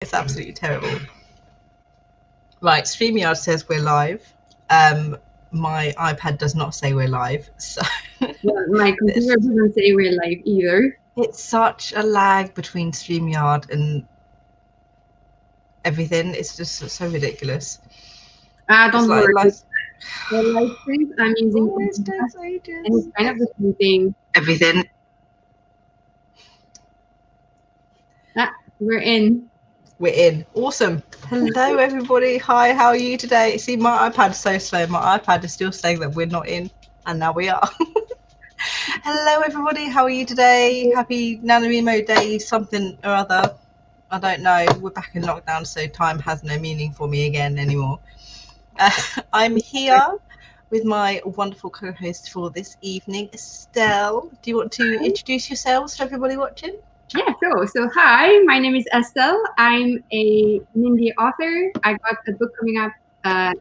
It's absolutely terrible. Right, StreamYard says we're live. My iPad does not say we're live, so Well, my computer doesn't say we're live either. it's such a lag between StreamYard and everything. It's just so ridiculous. Don't worry. Like, For live streams, I'm using always OBS, takes and ages. it's kind of the same thing. Everything. We're in. We're in. Awesome. Hello, everybody. Hi, how are you today? See, my iPad's so slow. My iPad is still saying that we're not in, and now we are. Hello, everybody. How are you today? Happy NaNoWriMo Day, something or other. I don't know. We're back in lockdown, so time has no meaning for me again anymore. I'm here with my wonderful co-host for this evening, Estelle. Do you want to introduce yourselves to everybody watching? Yeah, sure. So, hi, my name is Estelle. I'm an indie author. I got a book coming up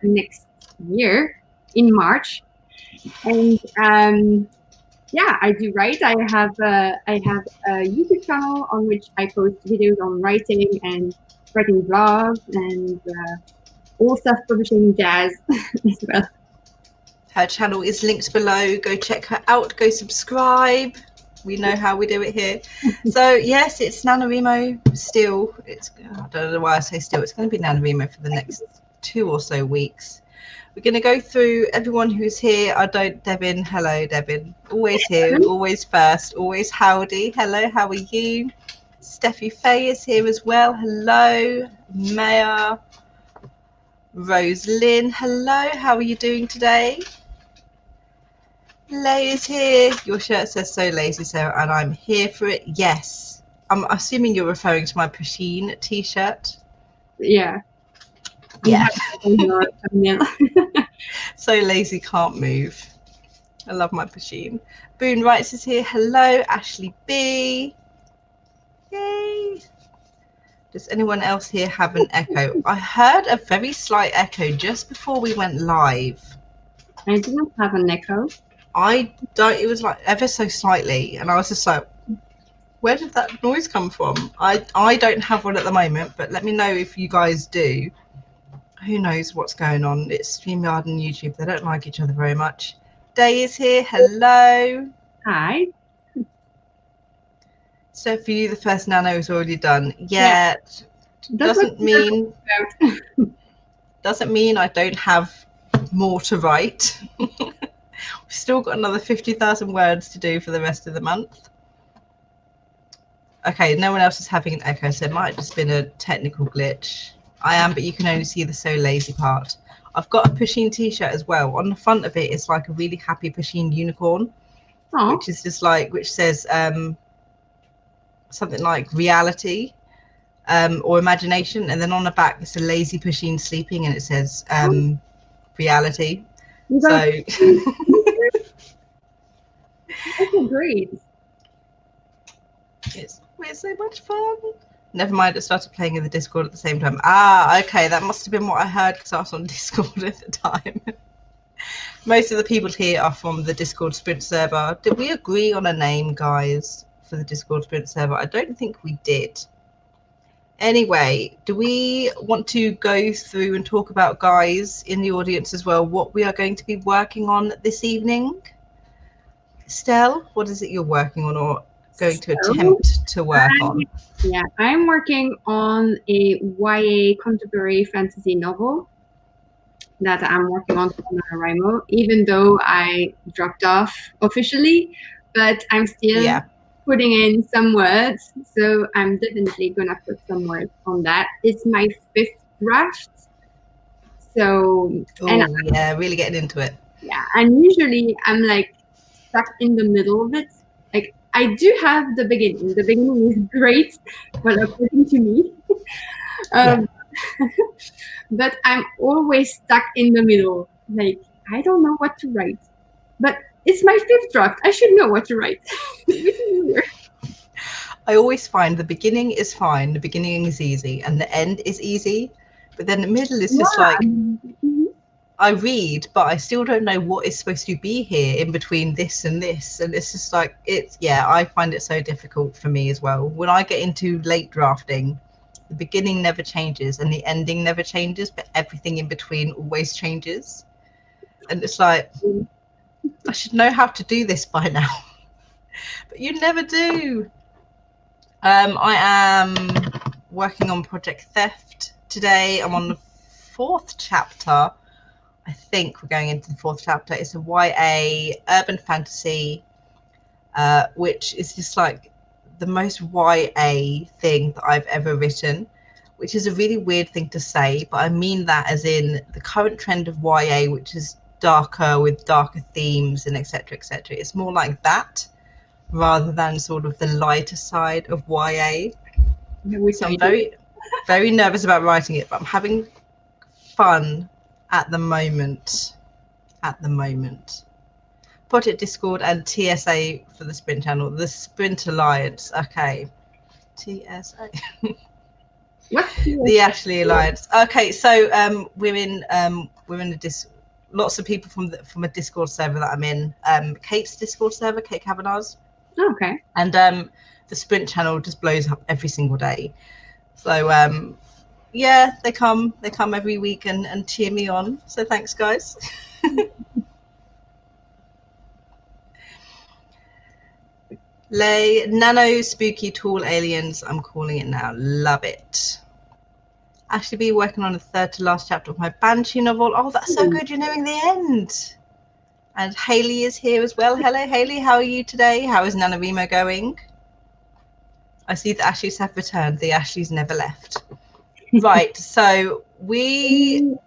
next year in March, and yeah, I do write. I have a YouTube channel on which I post videos on writing and writing blogs and all self-publishing jazz as well. Her channel is linked below. Go check her out. Go subscribe. We know how we do it here. So yes, it's NaNoWriMo still. I don't know why I say still. It's going to be NaNoWriMo for the next 2 or so weeks. We're going to go through everyone who's here. Devin. Hello, Devin. Always here, always first, always howdy. Hello, how are you? Steffi Faye is here as well. Hello. Maya. Rose Lynn. Hello, how are you doing today? Lay is here. Your shirt says so lazy, Sarah, and I'm here for it. Yes. I'm assuming you're referring to my Pasheen t-shirt. Yeah. Yeah. Yeah. So lazy, can't move. I love my Pasheen. Boone Wrights is here. Hello, Ashley B. Yay. Does anyone else here have an echo? I heard a very slight echo just before we went live. I didn't have an echo. It was like ever so slightly, and I was just like, where did that noise come from? I don't have one at the moment, but let me know if you guys do. Who knows what's going on? It's StreamYard and YouTube. They don't like each other very much. Day is here. Hello. Hi. So for you, the first nano is already done. Yeah. Doesn't mean I don't have more to write. We've still got another 50,000 words to do for the rest of the month. Okay, no one else is having an echo, so it might have just been a technical glitch. I am, but you can only see the so lazy part. I've got a Pasheen t-shirt as well. On the front of it, it's like a really happy Pasheen unicorn, which is just like, which says something like reality or imagination. And then on the back, it's a lazy Pasheen sleeping, and it says reality. So okay, great. We're so much fun. Never mind, it started playing in the Discord at the same time. Ah, okay, that must have been what I heard because I was on Discord at the time. Most of the people here are from the Discord Sprint server. Did we agree on a name, guys, for the Discord Sprint server? I don't think we did. Anyway, do we want to go through and talk about, guys in the audience as well, what we are going to be working on this evening? Estelle, what is it you're working on or going to attempt to work on? Yeah, I'm working on a YA contemporary fantasy novel that I'm working on for NaNoWriMo, even though I dropped off officially, but I'm still putting in some words, so I'm definitely gonna put some words on that. It's my 5th draft, so really getting into it. Yeah, and usually I'm like stuck in the middle of it. Like I do have the beginning. The beginning is great, well, according to me. But I'm always stuck in the middle. Like I don't know what to write. But it's my 5th draft. I should know what to write. I always find the beginning is fine. The beginning is easy, and the end is easy. But then the middle is just like I read, but I still don't know what is supposed to be here in between this and this. And it's just like, I find it so difficult for me as well. When I get into late drafting, the beginning never changes and the ending never changes, but everything in between always changes. And it's like, I should know how to do this by now, but you never do. I am working on Project Theft today. I'm on the 4th chapter. I think we're going into the 4th chapter. It's a YA urban fantasy, which is just like the most YA thing that I've ever written, which is a really weird thing to say, but I mean that as in the current trend of YA, which is darker with darker themes and etc. etc. It's more like that rather than sort of the lighter side of YA. So I'm very nervous about writing it, but I'm having fun at the moment. Project Discord and TSA for the Sprint channel, the Sprint Alliance. Okay, TSA. What? The Ashley Alliance. Okay, so we're in a lots of people from a Discord server that I'm in. Kate's Discord server, Kate Kavanaugh's. Oh, okay. And the Sprint channel just blows up every single day. So yeah, they come every week and cheer me on. So thanks, guys. Lay nano spooky tall aliens. I'm calling it now. Love it. Actually, be working on the 3rd to last chapter of my Banshee novel. Oh, that's so good. You're nearing the end. And Hayley is here as well. Hello, Hayley. How are you today? How is NaNoWriMo going? I see the Ashleys have returned. The Ashleys never left. Right. So we'll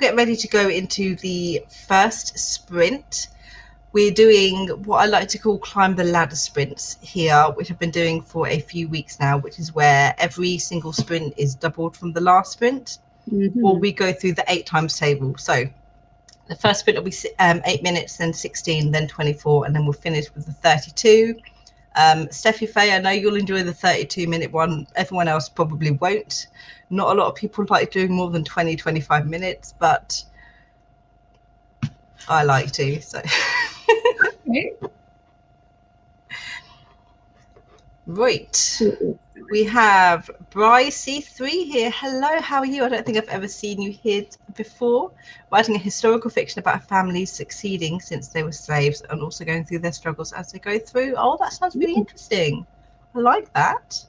get ready to go into the first sprint. We're doing what I like to call climb the ladder sprints here, which I've been doing for a few weeks now, which is where every single sprint is doubled from the last sprint, or we go through the 8 times table. So the first sprint will be 8 minutes, then 16, then 24, and then we'll finish with the 32. Steffi Faye, I know you'll enjoy the 32-minute one. Everyone else probably won't. Not a lot of people like doing more than 20-25 minutes, but I like to, so. Okay. Right, we have Bryce C3 here. Hello, how are you? I don't think I've ever seen you here before. Writing a historical fiction about a family succeeding since they were slaves and also going through their struggles as they go through. Oh, that sounds really interesting. I like that.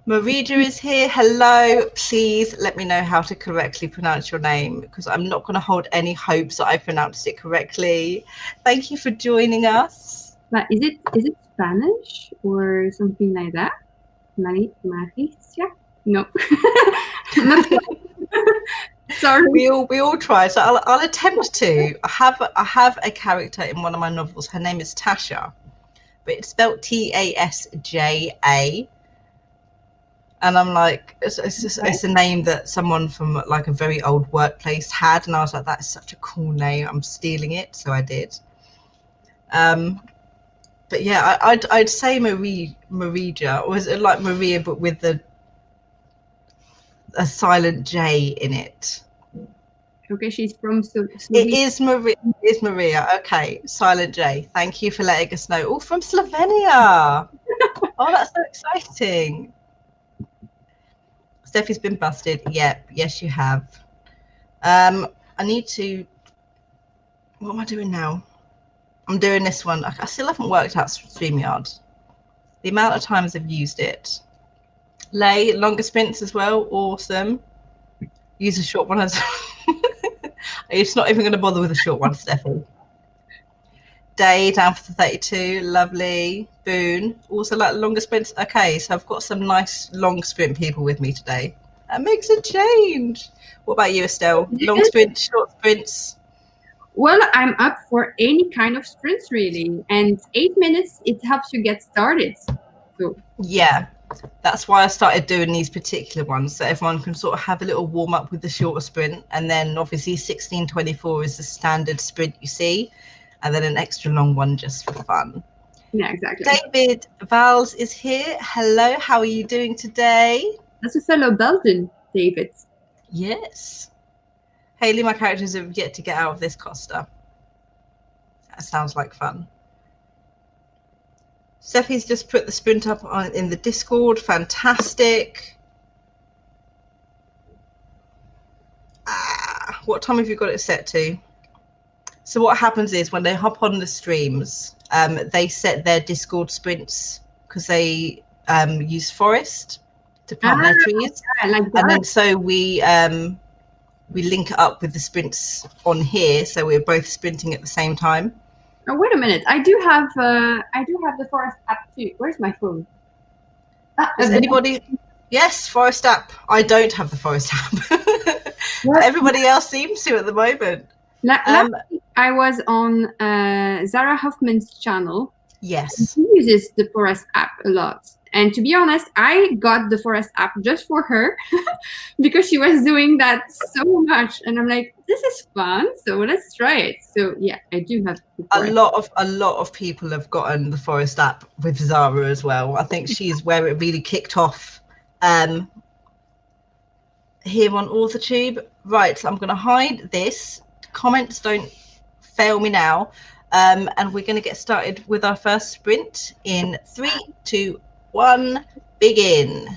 Marija is here. Hello. Please let me know how to correctly pronounce your name, because I'm not going to hold any hopes that I pronounced it correctly. Thank you for joining us. But is it Spanish or something like that? Maricia? No. Sorry. We all try. So I'll attempt to. I have a character in one of my novels. Her name is Tasha, but it's spelled Tasja. And I'm like, it's a name that someone from like a very old workplace had, and I was like, that's such a cool name. I'm stealing it, so I did. But yeah, I'd say Marija, or is it like Maria but with a silent J in it? Okay, she's from It is Maria. It is Maria. Okay, silent J. Thank you for letting us know. Oh, from Slovenia. Oh, that's so exciting. Steffi's been busted. Yep, yes you have. I need to. What am I doing now? I'm doing this one. I still haven't worked out StreamYard. The amount of times I've used it. Lay longer sprints as well. Awesome. Use a short one as well. It's not even going to bother with a short one, Steffi. Day down for the 32. Lovely. Boone. Also like longer sprints. Okay, so I've got some nice long sprint people with me today. That makes a change. What about you, Estelle? Long sprints, short sprints? Well, I'm up for any kind of sprints, really. And 8 minutes, it helps you get started. So yeah, that's why I started doing these particular ones, so everyone can sort of have a little warm up with the shorter sprint, and then obviously 16:24 is the standard sprint you see, and then an extra long one just for fun. Yeah, exactly. David Vals is here. Hello, how are you doing today? That's a fellow Belgian, David. Yes. Hayley, my characters have yet to get out of this Costa. That sounds like fun. Steffi's just put the sprint up in the Discord. Fantastic. What time have you got it set to? So what happens is when they hop on the streams, they set their Discord sprints because they use Forest to plant their trees. Yeah, like that. And then so we link it up with the sprints on here, so we're both sprinting at the same time. Oh, wait a minute. I do have the Forest app too. Where's my phone? Does anybody? Yes, Forest app. I don't have the Forest app. Everybody else seems to at the moment. Last week I was on Zara Hoffman's channel. Yes. She uses the Forest app a lot. And to be honest, I got the Forest app just for her because she was doing that so much. And I'm like, this is fun. So let's try it. So yeah, I do have the a lot of people have gotten the Forest app with Zara as well. I think she's where it really kicked off here on AuthorTube. Right, so I'm going to hide this. Comments don't fail me now. And we're going to get started with our first sprint in 3, 2, 1, begin.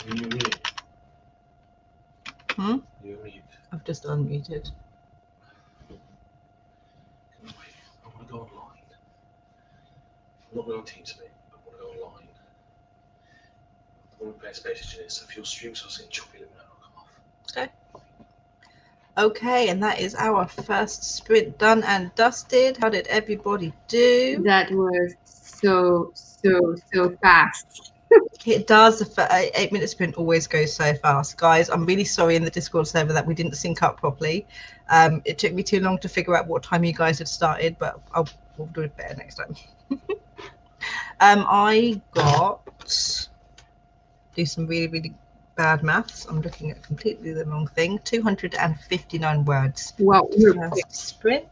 You mute. Hmm? You mute. I've just unmuted. I want to go online. I'm not going on TeamSpeak. I want to go online. I want to play Space Engineers. So if your stream starts getting choppy, let me know. I'll come off. Okay. Okay, and that is our first sprint done and dusted. How did everybody do? That was so fast. It does. The 8-minute sprint always goes so fast. Guys, I'm really sorry in the Discord server that we didn't sync up properly. It took me too long to figure out what time you guys had started, but we'll do it better next time. I got, do some really bad maths. I'm looking at completely the wrong thing. 259 words. Wow, you're quick. First sprint.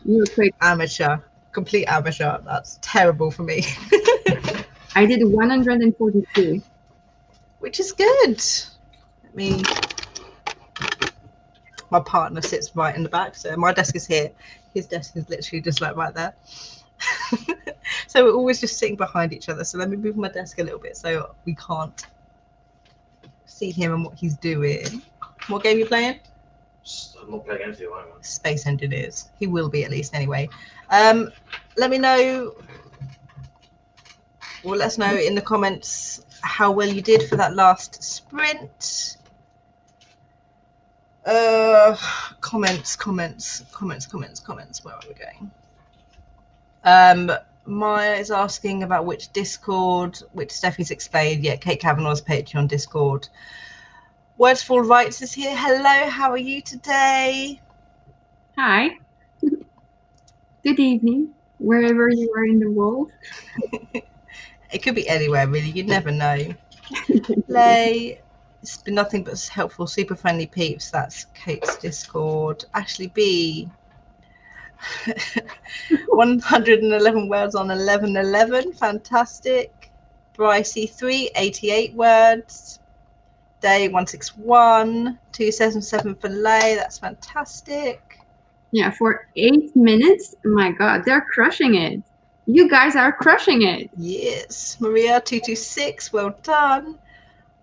You're quick. Amateur. Complete amateur. That's terrible for me. I did 142. Which is good. My partner sits right in the back, so my desk is here. His desk is literally just like right there. So we're always just sitting behind each other. So let me move my desk a little bit so we can't see him and what he's doing. What game are you playing? I'm not playing anything right now. Space Engineers. He will be at least anyway. Let me know, or let us know in the comments how well you did for that last sprint. Comments. Where are we going? Maya is asking about which Discord, which Steffi's explained. Yeah, Kate Kavanaugh's Patreon Discord. Words for Rights is here. Hello, how are you today? Hi. Good evening, wherever you are in the world. It could be anywhere, really. You never know. Lay, it's been nothing but helpful, super friendly peeps. That's Kate's Discord. Ashley B. 111 words on 11:11. Fantastic. Brycey 3, 88 words. Day 161, 277 for Lay. That's fantastic. Yeah, for 8 minutes. My God, they're crushing it. You guys are crushing it. Yes. Maria 226. Well done.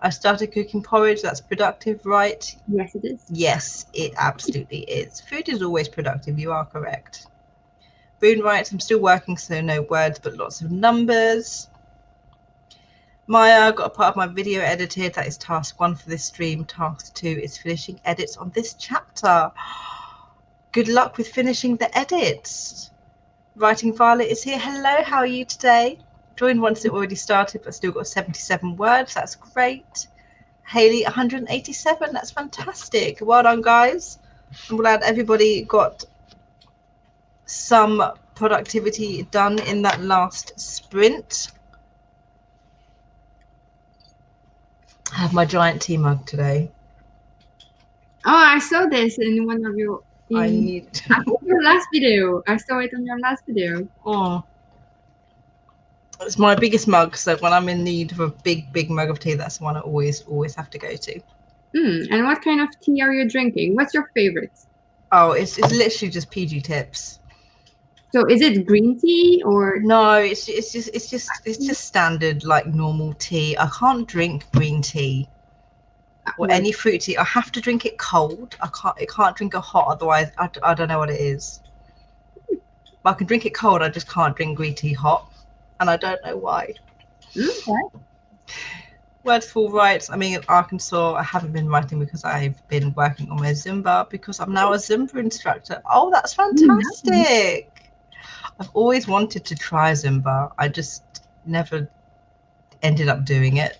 I started cooking porridge. That's productive, right? Yes, it is. Yes, it absolutely is. Food is always productive. You are correct. Boone writes, I'm still working, so no words, but lots of numbers. Maya, got a part of my video edited. That is task 1 for this stream. Task 2 is finishing edits on this chapter. Good luck with finishing the edits. Writing Violet is here. Hello, how are you today? Joined once it already started, but still got 77 words. That's great. Haley, 187. That's fantastic. Well done, guys. I'm glad everybody got some productivity done in that last sprint. I have my giant tea mug today. Oh, I saw this in one of your. Your last video. I saw it on your last video. Oh, it's my biggest mug. So when I'm in need of a big mug of tea, that's the one I always have to go to. And what kind of tea are you drinking? What's your favorite? Oh, it's literally just PG Tips. So is it green tea or no? It's just standard like normal tea. I can't drink green tea or any fruit tea. I have to drink it cold. I can't drink it hot. Otherwise, I don't know what it is. But I can drink it cold. I just can't drink green tea hot, and I don't know why. Okay. Words for rights. I mean, in Arkansas, I haven't been writing because I've been working on my Zumba because I'm now a Zumba instructor. Oh, that's fantastic. I've always wanted to try Zumba. I just never ended up doing it.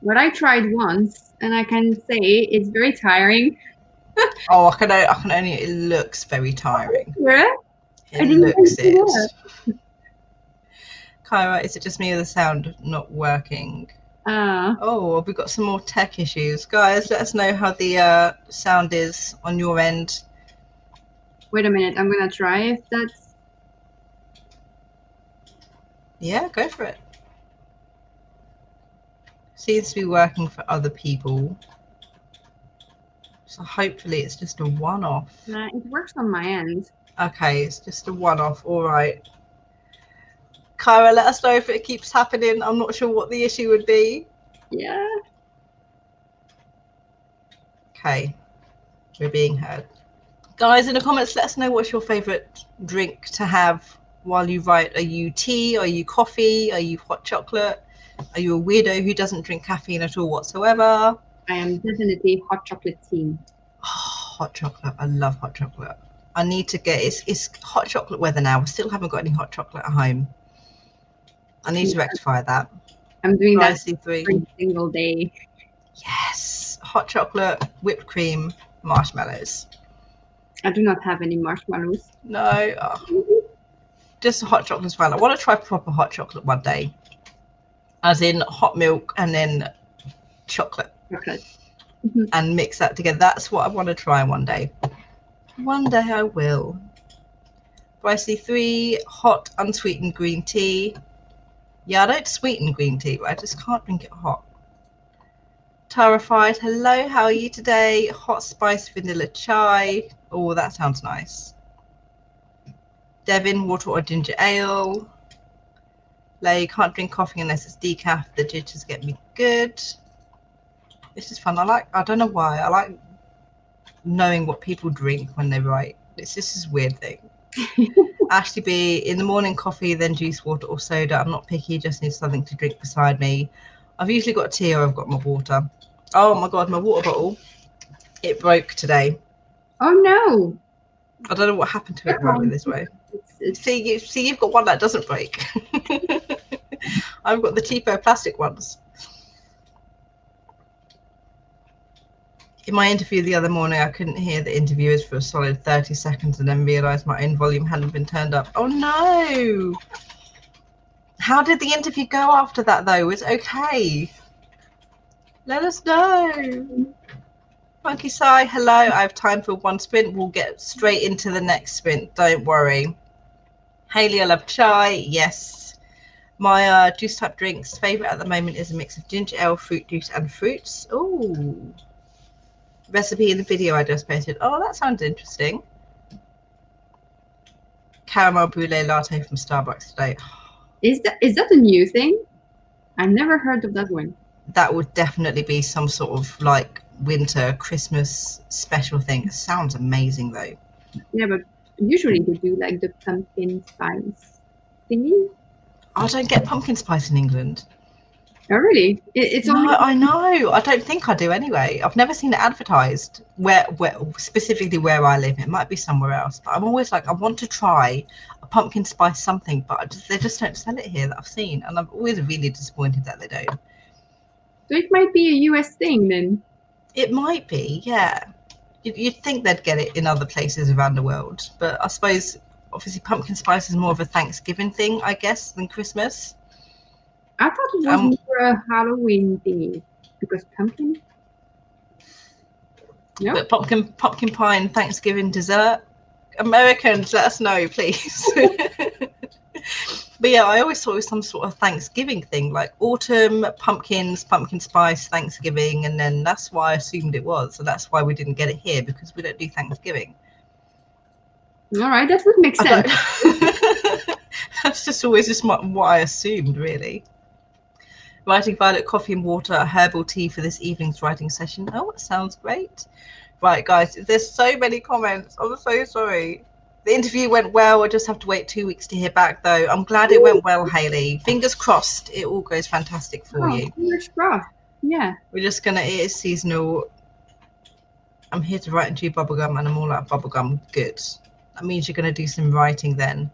Well, I tried once, and I can say it's very tiring. Oh, I can only. It looks very tiring. Yeah. It looks it. Kyra, is it just me or the sound not working? Oh, we've got some more tech issues. Guys, let us know how the sound is on your end. Wait a minute, I'm gonna try if that's... Yeah, go for it. Seems to be working for other people. So hopefully it's just a one-off. It works on my end. Okay, it's just a one-off. All right. Kyra, let us know if it keeps happening. I'm not sure what the issue would be. Yeah. Okay, we're being heard. Guys, in the comments, let us know what's your favourite drink to have while you write. Are you tea? Are you coffee? Are you hot chocolate? Are you a weirdo who doesn't drink caffeine at all whatsoever? I am definitely hot chocolate team. Oh, hot chocolate. I love hot chocolate. I need to get, it's hot chocolate weather now. I still haven't got any hot chocolate at home. I need to rectify that. I'm doing that Pricey 3. every single day. Yes, hot chocolate, whipped cream, marshmallows. I do not have any marshmallows. No, just a hot chocolate as well. I want to try proper hot chocolate one day, as in hot milk and then chocolate. Chocolate. And mix that together. That's what I want to try one day. One day I will. Pricey 3, hot unsweetened green tea. Yeah, I don't sweeten green tea, but I just can't drink it hot. Terrified, hello, how are you today? Hot spice vanilla chai. Oh, that sounds nice. Devin, water or ginger ale. Lay, can't drink coffee unless it's decaf. The jitters get me good. This is fun. I don't know why. I like knowing what people drink when they write. It's just this weird thing. Ashley B, in the morning coffee, then juice, water or soda. I'm not picky, just need something to drink beside me. I've usually got tea or I've got my water. Oh my God, my water bottle. It broke today. Oh no. I don't know what happened to it running this way. See, you've got one that doesn't break. I've got the cheaper plastic ones. In my interview the other morning, I couldn't hear the interviewers for a solid 30 seconds and then realised my own volume hadn't been turned up. Oh no! How did the interview go after that though? It's okay. Let us know. Funky Sai, hello. I have time for one sprint. We'll get straight into the next sprint. Don't worry. Haley, I love chai. Yes. My juice type drinks favourite at the moment is a mix of ginger ale, fruit juice and fruits. Ooh. Recipe in the video I just posted. Oh, that sounds interesting. Caramel brulee latte from Starbucks today. Is that a new thing? I've never heard of that one. That would definitely be some sort of like winter Christmas special thing. It sounds amazing though. Yeah, but usually they do like the pumpkin spice thingy. I don't get pumpkin spice in England. Oh really? It's No, only I know. I don't think I do anyway. I've never seen it advertised where specifically where I live. It might be somewhere else, but I'm always like, I want to try a pumpkin spice something, but they just don't sell it here that I've seen, and I'm always really disappointed that they don't. So it might be a US thing then. It might be, yeah. You'd think they'd get it in other places around the world, but I suppose obviously pumpkin spice is more of a Thanksgiving thing, I guess, than Christmas. I thought it was more a Halloween thingy because pumpkin. No. But pumpkin pie and Thanksgiving dessert. Americans, let us know, please. But yeah, I always thought it was some sort of Thanksgiving thing, like autumn, pumpkins, pumpkin spice, Thanksgiving, and then that's why I assumed it was. So that's why we didn't get it here, because we don't do Thanksgiving. All right, that would make sense. That's just always just what I assumed, really. Writing violet coffee and water, herbal tea for this evening's writing session. Oh, it sounds great. Right, guys, there's so many comments. I'm so sorry. The interview went well. I just have to wait 2 weeks to hear back, though. I'm glad it went well, Haley. Fingers crossed it all goes fantastic for you. Fingers crossed. Yeah. We're just going to, it is seasonal. I'm here to write and chew bubblegum, and I'm all out of bubblegum. Good. That means you're going to do some writing then.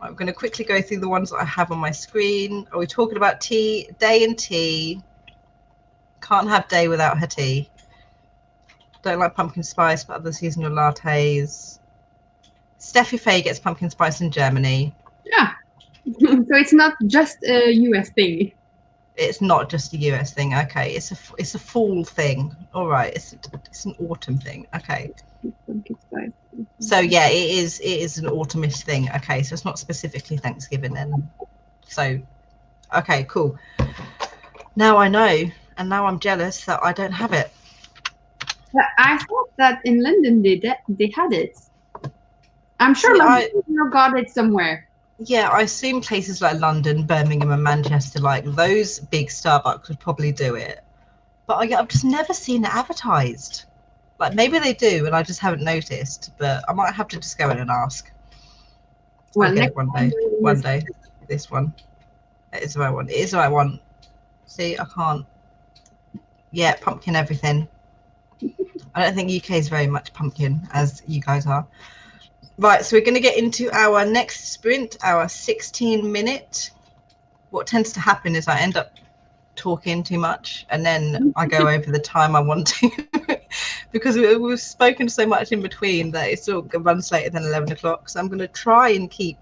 I'm going to quickly go through the ones that I have on my screen. Are we talking about tea? Day and tea. Can't have Day without her tea. Don't like pumpkin spice, but other seasonal lattes. Steffi Faye gets pumpkin spice in Germany. Yeah. So it's not just a US thing. It's not just a US thing. Okay, it's a fall thing. All right, it's an autumn thing. Okay. Pumpkin spice. So yeah, it is an autumnish thing. Okay, so it's not specifically Thanksgiving then. So, okay, cool. Now I know, and now I'm jealous that I don't have it. But I thought that in London they had it. I'm sure See, you got it somewhere. Yeah, I assume places like London, Birmingham, and Manchester, like those big Starbucks would probably do it. But I've just never seen it advertised. Like maybe they do, and I just haven't noticed. But I might have to just go in and ask. Well, I'll get next it one time day. we're in One this. day. This one. It is the right one. It is the right one. See, I can't. Yeah, pumpkin everything. I don't think UK is very much pumpkin as you guys are. Right, so we're going to get into our next sprint, our 16-minute. What tends to happen is I end up talking too much and then I go over the time I want to because we've spoken so much in between that it still runs later than 11 o'clock. So I'm going to try and keep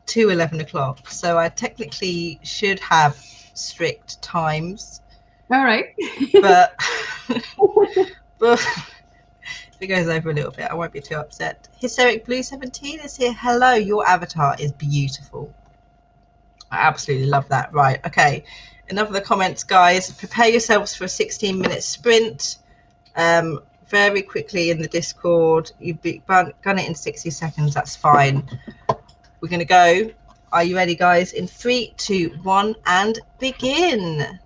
to 11 o'clock. So I technically should have strict times. All right. But, but if it goes over a little bit, I won't be too upset. Hysteric Blue 17 is here. Hello, your avatar is beautiful. I absolutely love that. Right, okay. Enough of the comments, guys. Prepare yourselves for a 16-minute sprint. Very quickly in the Discord. You've done it in 60 seconds. That's fine. We're going to go. Are you ready, guys? In 3, 2, 1, and begin.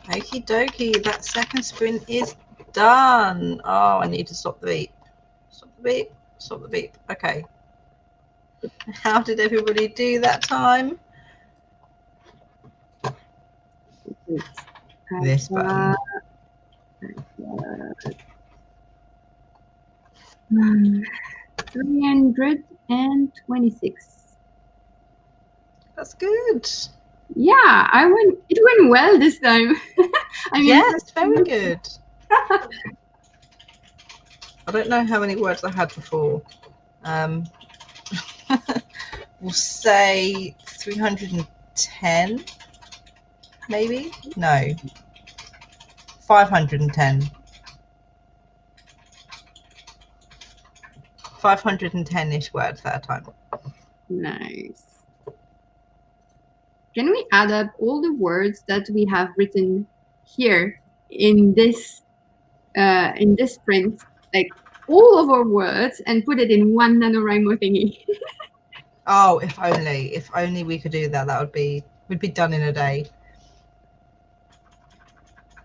Okie dokie, that second sprint is done. Oh, I need to stop the beep. Stop the beep. Stop the beep. Okay. How did everybody do that time? This button. 326. That's good. Yeah, it went well this time. I mean, yes, very good. I don't know how many words I had before. We'll say 310, maybe? No. 510. 510-ish words at a time. Nice. Can we add up all the words that we have written here in this print, like all of our words, and put it in one NaNoWriMo thingy? Oh, if only we could do that. That would be done in a day.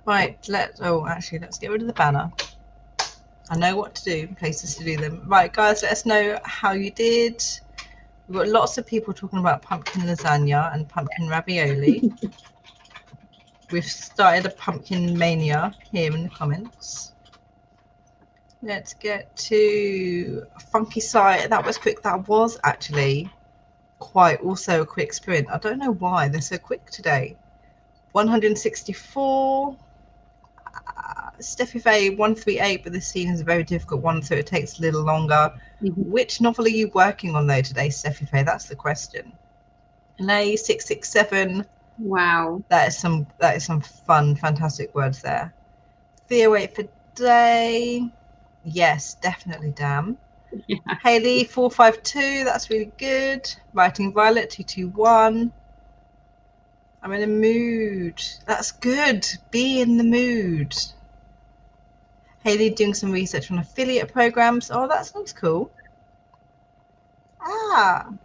Right, actually, let's get rid of the banner. I know what to do, places to do them. Right, guys, let us know how you did. We've got lots of people talking about pumpkin lasagna and pumpkin ravioli. We've started a pumpkin mania here in the comments. Let's get to Funky Site. That was quick. That was actually quite also a quick sprint. I don't know why they're so quick today. 164. Steffi Faye 138, but this scene is a very difficult one, so it takes a little longer. Which novel are you working on though today, Steffi Faye? That's the question. Lay 667. Wow. That is some fun, fantastic words there. Thea wait for day. Yes, definitely damn. Yeah. Haley 452, that's really good. Writing Violet 221. I'm in a mood. That's good. Be in the mood. Haley doing some research on affiliate programs. Oh, that sounds cool.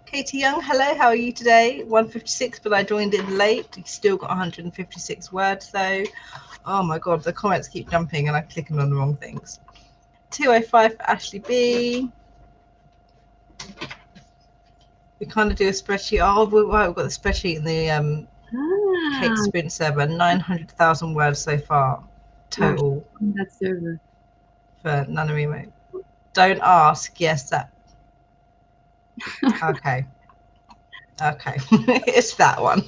Katie Young, hello, how are you today? 156, but I joined in late. You still got 156 words though. Oh my god, the comments keep jumping and I'm clicking on the wrong things. 205 for Ashley B. We kind of do a spreadsheet. Oh, right, we've got the spreadsheet in the Kate Sprint server. 900,000 words so far total. That server. For NaNoWriMo. Don't ask. Yes, that. Okay. Okay, it's that one.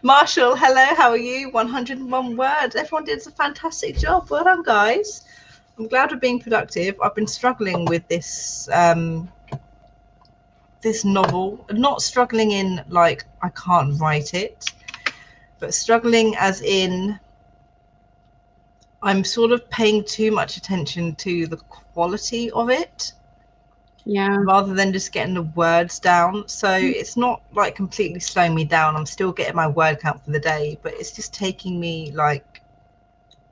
Marshall, hello, how are you? 101 words. Everyone did a fantastic job. Well done, guys. I'm glad we're being productive. I've been struggling with this this novel. Not struggling in like I can't write it, but struggling as in I'm sort of paying too much attention to the quality of it. Yeah. Rather than just getting the words down. So it's not like completely slowing me down. I'm still getting my word count for the day, but it's just taking me like,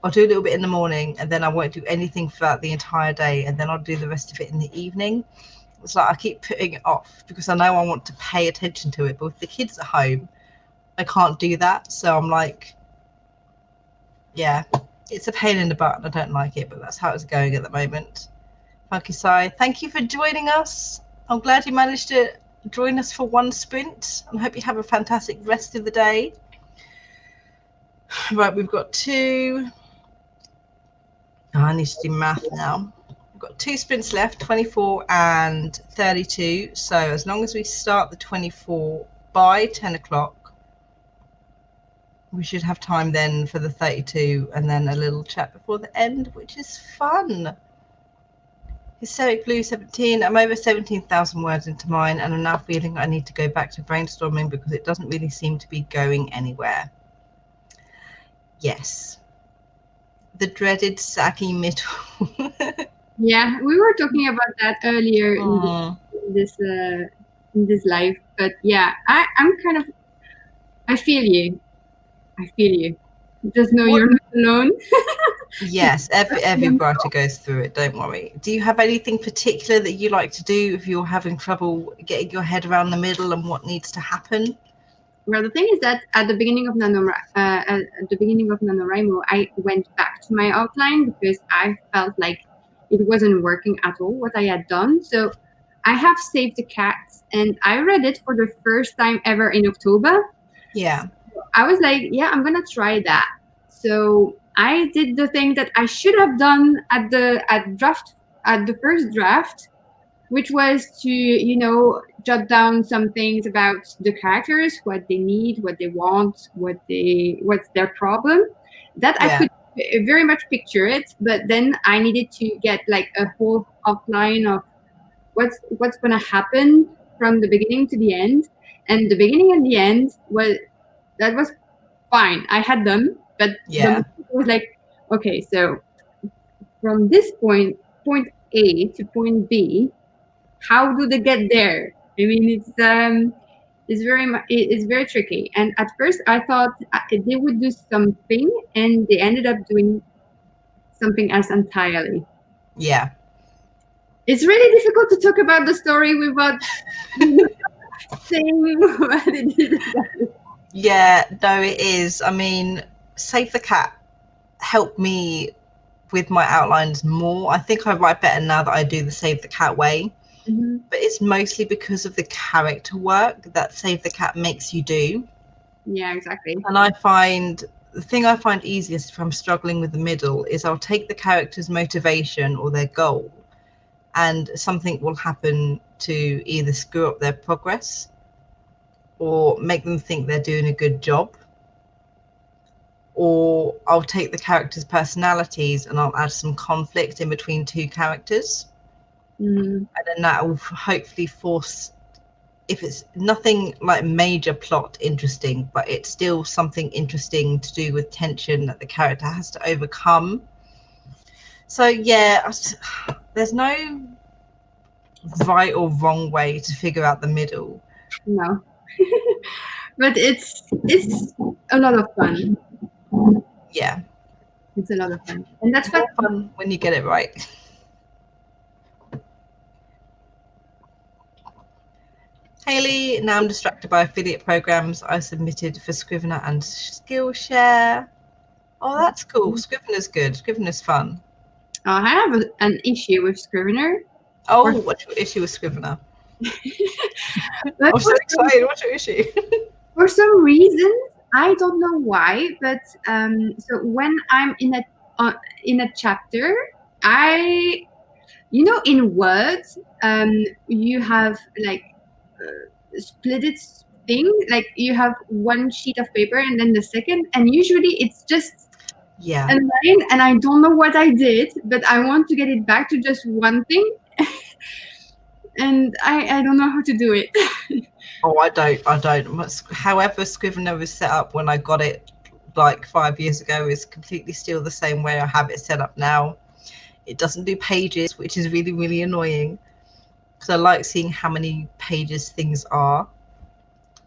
I'll do a little bit in the morning and then I won't do anything throughout the entire day. And then I'll do the rest of it in the evening. It's like I keep putting it off because I know I want to pay attention to it. But with the kids at home, I can't do that. So I'm like, yeah, it's a pain in the butt and I don't like it, but that's how it's going at the moment. Funky Sai, thank you for joining us. I'm glad you managed to join us for one sprint and I hope you have a fantastic rest of the day. Right, we've got two. Oh, I need to do math now. We've got 2 sprints left, 24 and 32. So as long as we start the 24 by 10 o'clock, we should have time then for the 32 and then a little chat before the end, which is fun. Hysteric Blue 17, I'm over 17,000 words into mine and I'm now feeling I need to go back to brainstorming because it doesn't really seem to be going anywhere. Yes. The dreaded saggy middle. Yeah, we were talking about that earlier in this in this life. But yeah, I'm kind of, I feel you. Just know What- you're not alone. Yes, every writer goes through it, don't worry. Do you have anything particular that you like to do if you're having trouble getting your head around the middle and what needs to happen? Well, the thing is that at the beginning of NaNoWriMo, I went back to my outline because I felt like it wasn't working at all what I had done. So I have saved the cat, and I read it for the first time ever in October. Yeah. I was like, yeah, I'm gonna try that. So I did the thing that I should have done at the first draft, which was to jot down some things about the characters, what they need, what they want, what's their problem. That I could very much picture it, but then I needed to get like a whole outline of what's gonna happen from the beginning to the end. And the beginning and the end was fine. I had them, but the was like, okay, so from this point A to point B, how do they get there? I mean, it's very tricky. And at first, I thought they would do something, and they ended up doing something else entirely. Yeah. It's really difficult to talk about the story without saying what it is. Yeah, no, it is. I mean, Save the Cat helped me with my outlines more. I think I write better now that I do the Save the Cat way. Mm-hmm. But it's mostly because of the character work that Save the Cat makes you do. Yeah, exactly. And the thing I find easiest if I'm struggling with the middle is I'll take the character's motivation or their goal, and something will happen to either screw up their progress or make them think they're doing a good job. Or I'll take the characters' personalities and I'll add some conflict in between two characters. Mm-hmm. And then that will hopefully force, if it's nothing like major plot interesting, but it's still something interesting to do with tension that the character has to overcome. So yeah, there's no right or wrong way to figure out the middle. No. But it's a lot of fun. Yeah. It's a lot of fun. And that's more fun when you get it right. Haley, now I'm distracted by affiliate programs I submitted for Scrivener and Skillshare. Oh, that's cool. Scrivener's good. Scrivener's fun. I have an issue with Scrivener. Oh, what's your issue with Scrivener? I'm so excited. What's your issue? For some reason, I don't know why, but so when I'm in a chapter, in Word, you have like split it thing, like you have one sheet of paper and then the second, and usually it's just a line, and I don't know what I did, but I want to get it back to just one thing. And I don't know how to do it. Oh, I don't. However Scrivener was set up when I got it like 5 years ago is completely still the same way I have it set up now. It doesn't do pages, which is really, really annoying because I like seeing how many pages things are.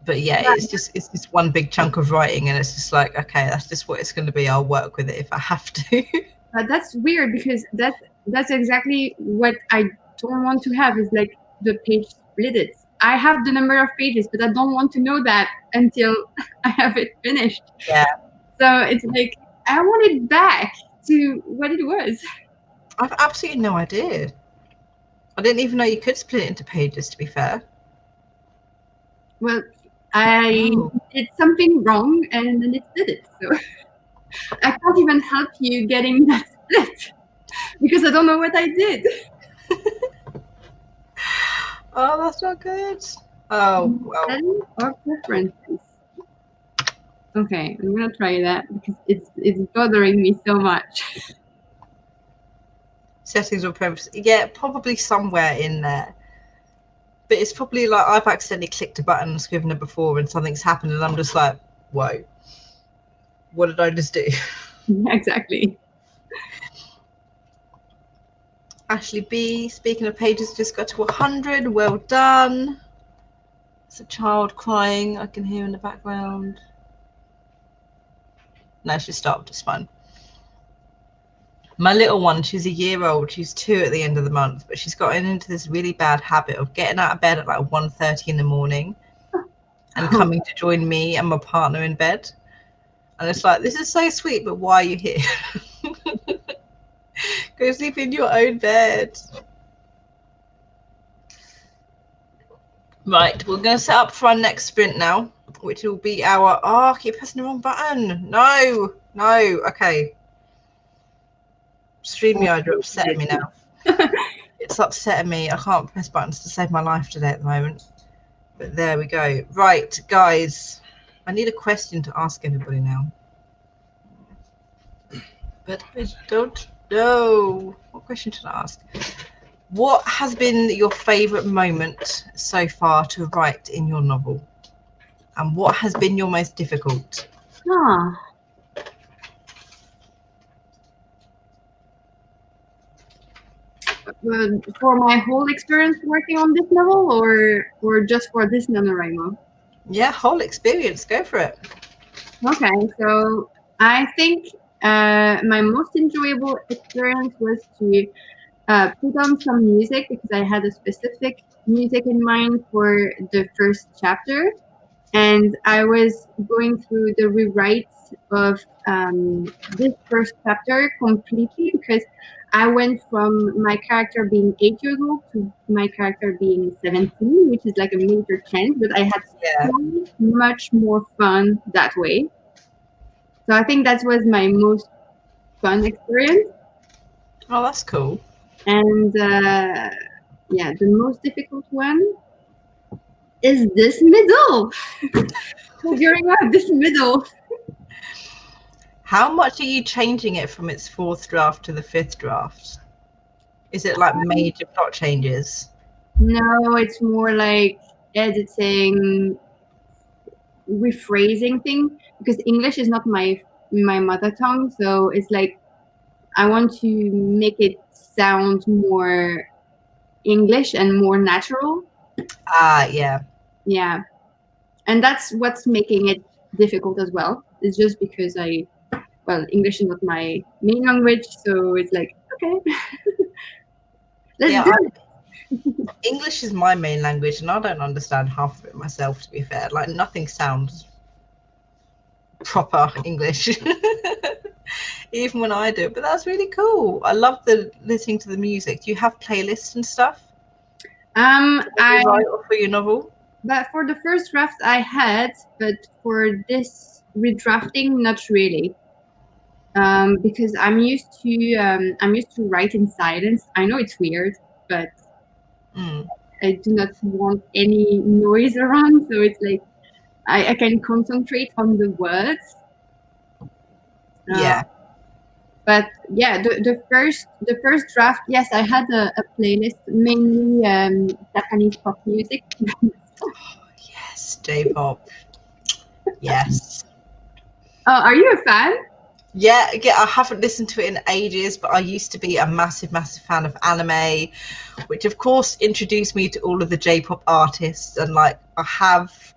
But yeah, it's just one big chunk of writing, and it's just like, okay, that's just what it's going to be. I'll work with it if I have to. That's weird because that's exactly what I don't want to have, is like the page split it. I have the number of pages, but I don't want to know that until I have it finished. Yeah. So it's like, I want it back to what it was. I've absolutely no idea. I didn't even know you could split it into pages, to be fair. Well, I did something wrong and then it split it. So I can't even help you getting that split because I don't know what I did. Oh, that's not good. Oh, well. Setting or preferences. Okay, I'm gonna try that because it's bothering me so much. Settings or preferences. Yeah, probably somewhere in there. But it's probably like I've accidentally clicked a button on Scrivener before and something's happened and I'm just like, whoa, what did I just do? Exactly. Ashley B, speaking of pages, just got to 100. Well done. It's a child crying. I can hear in the background. No, she stopped. It's fine. My little one, she's a year old. She's 2 at the end of the month, but she's gotten into this really bad habit of getting out of bed at like 1:30 in the morning and coming to join me and my partner in bed. And it's like, this is so sweet, but why are you here? Go sleep in your own bed. Right, we're going to set up for our next sprint now, which will be our... Oh, I keep pressing the wrong button. No, okay. StreamYard, you're upsetting me now. It's upsetting me. I can't press buttons to save my life today at the moment. But there we go. Right, guys, I need a question to ask everybody now. But I don't know. What question should I ask? What has been your favourite moment so far to write in your novel? And what has been your most difficult? For my whole experience working on this novel, or just for this NaNoWriMo? Yeah, whole experience. Go for it. Okay, so I think my most enjoyable experience was to put on some music, because I had a specific music in mind for the first chapter, and I was going through the rewrites of this first chapter completely, because I went from my character being 8 years old to my character being 17, which is like a major change, but I had so much more fun that way. So I think that was my most fun experience. Oh, that's cool. And yeah, the most difficult one is this middle. Figuring out this middle. How much are you changing it from its 4th draft to the 5th draft? Is it like major plot changes? No, it's more like editing, rephrasing things, because English is not my mother tongue, so it's like I want to make it sound more English and more natural. Yeah, and that's what's making it difficult as well. It's just because English is not my main language, so it's like, okay, let's do it. English is my main language, and I don't understand half of it myself, to be fair. Like, nothing sounds proper English, even when I do. But that's really cool. I love listening to the music. Do you have playlists and stuff? I write for your novel? But for the first draft I had, but for this redrafting, not really. Because I'm used to write in silence. I know it's weird, but I do not want any noise around, so it's like I can concentrate on the words. Yeah. But yeah, the first draft, yes, I had a playlist, mainly Japanese pop music. Yes, J-pop. Yes. Oh, are you a fan? Yeah, I haven't listened to it in ages, but I used to be a massive fan of anime, which of course introduced me to all of the J-pop artists, and like I have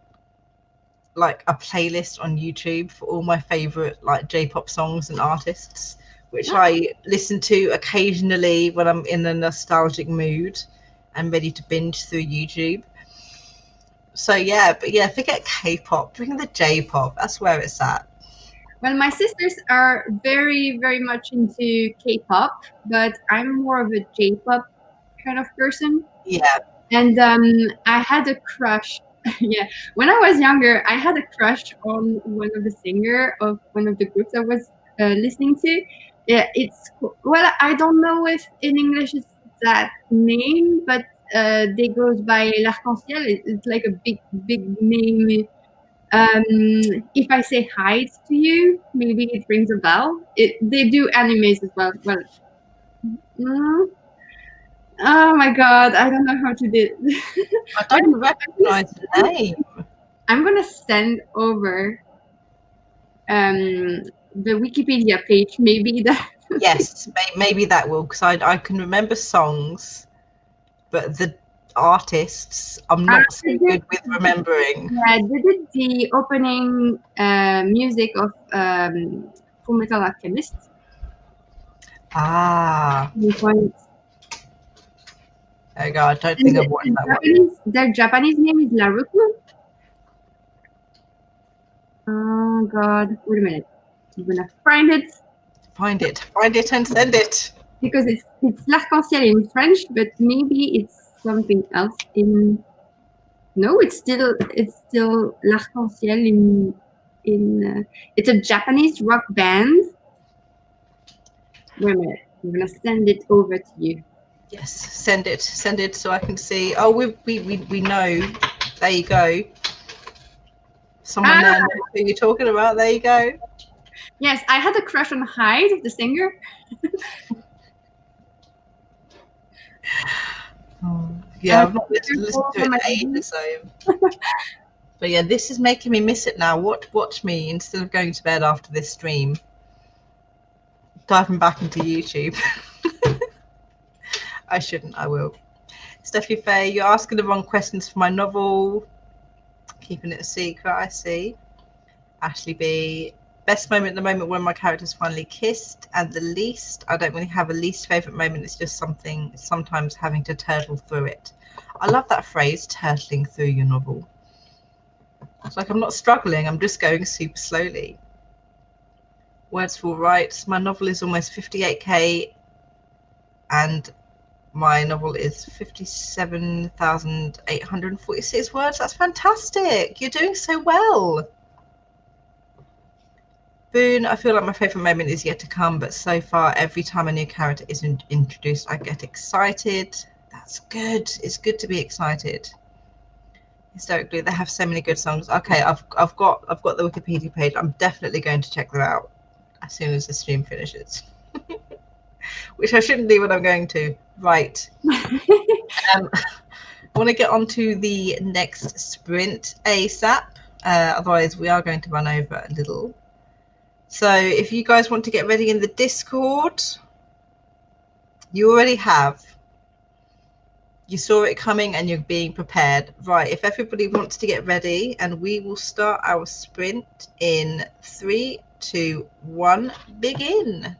like a playlist on YouTube for all my favorite like J-pop songs and artists, which I listen to occasionally when I'm in a nostalgic mood and ready to binge through YouTube. So yeah, but yeah, forget K-pop, bring the J-pop. That's where it's at. Well, my sisters are very, very much into K-pop, but I'm more of a J-pop kind of person. Yeah. And I had a crush. Yeah, when I was younger, I had a crush on one of the singer of one of the groups I was listening to. Yeah, I don't know if in English it's that name, but they goes by L'Arc-en-Ciel. It's like a big name. If I say Hide to you, maybe it rings a bell. They do animes as well. Oh my god, I don't know how to do it. I don't recognize the name. I'm gonna send over the Wikipedia page. Maybe that. Yes, maybe that will, because I can remember songs, but artists. I'm not so good with remembering. Yeah, they did the opening music of Full Metal Alchemist. Ah, there you go. I don't think I've watched that one. Their Japanese name is Laruku. Oh God! Wait a minute. I'm gonna find it. Find it, and send it. Because it's l'arc-en-ciel in French, but maybe it's something else in. No, it's still l'arc-en-ciel in. It's a Japanese rock band. Wait a minute. I'm gonna send it over to you. Yes, send it so I can see. Oh, we know. There you go. Someone there knows who you're talking about. There you go. Yes, I had a crush on Hyde, the singer. Yeah, I've not listened to it in ages, so. But yeah, this is making me miss it now. Watch me instead of going to bed after this stream. Diving back into YouTube. I shouldn't. I will. Steffi Faye, you're asking the wrong questions for my novel. Keeping it a secret, I see. Ashley B. Best moment, the moment when my character's finally kissed, and the least. I don't really have a least favourite moment. It's just something, sometimes having to turtle through it. I love that phrase, turtling through your novel. It's like I'm not struggling, I'm just going super slowly. Words for rights. My novel is almost 58k, and my novel is 57,846 words. That's fantastic. You're doing so well. Boone, I feel like my favourite moment is yet to come, but so far, every time a new character is introduced, I get excited. That's good. It's good to be excited. Historically, they have so many good songs. Okay, I've got the Wikipedia page. I'm definitely going to check them out as soon as the stream finishes. Which I shouldn't do when I'm going to. Right. I want to get on to the next sprint ASAP. Otherwise, we are going to run over a little. So if you guys want to get ready in the Discord, you already have. You saw it coming and you're being prepared. Right, if everybody wants to get ready, and we will start our sprint in 3, 2, 1, begin.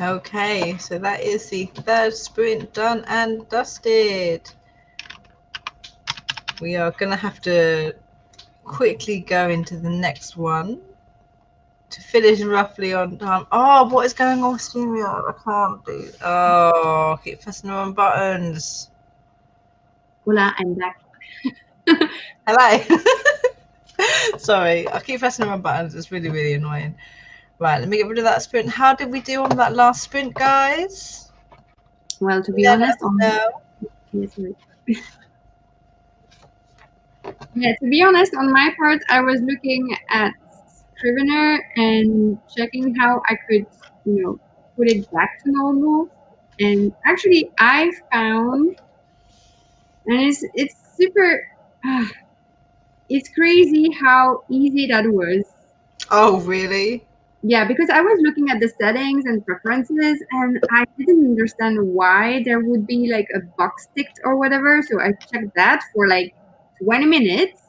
Okay, so that is the third sprint done and dusted. We are going to have to quickly go into the next one to finish roughly on time. Oh, what is going on with StreamYard? I can't do. Oh, I keep pressing the wrong buttons. Hola, I'm back. Hello. Sorry, I keep pressing the wrong buttons. It's really, really annoying. Right, let me get rid of that sprint. How did we do on that last sprint, guys? Well, to be Let honest, us know. yes, sorry. Yeah, to be honest, on my part, I was looking at Scrivener and checking how I could, put it back to normal. And actually, I found, and it's super, it's crazy how easy that was. Oh, really? Yeah, because I was looking at the settings and preferences, and I didn't understand why there would be like a box ticked or whatever. So I checked that for like 20 minutes.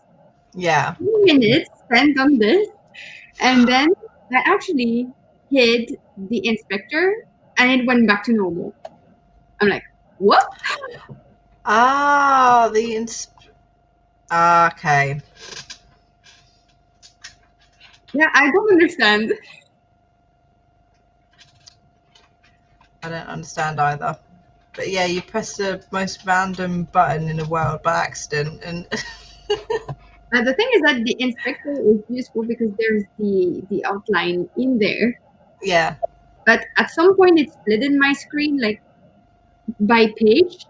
Yeah. 20 minutes spent on this, and then I actually hid the inspector, and it went back to normal. I'm like, what? Ah, okay. Yeah, I don't understand. I don't understand either. But yeah, you press the most random button in the world by accident, and The thing is that the inspector is useful because there's the outline in there. yeah. But at some point, it split in my screen like by page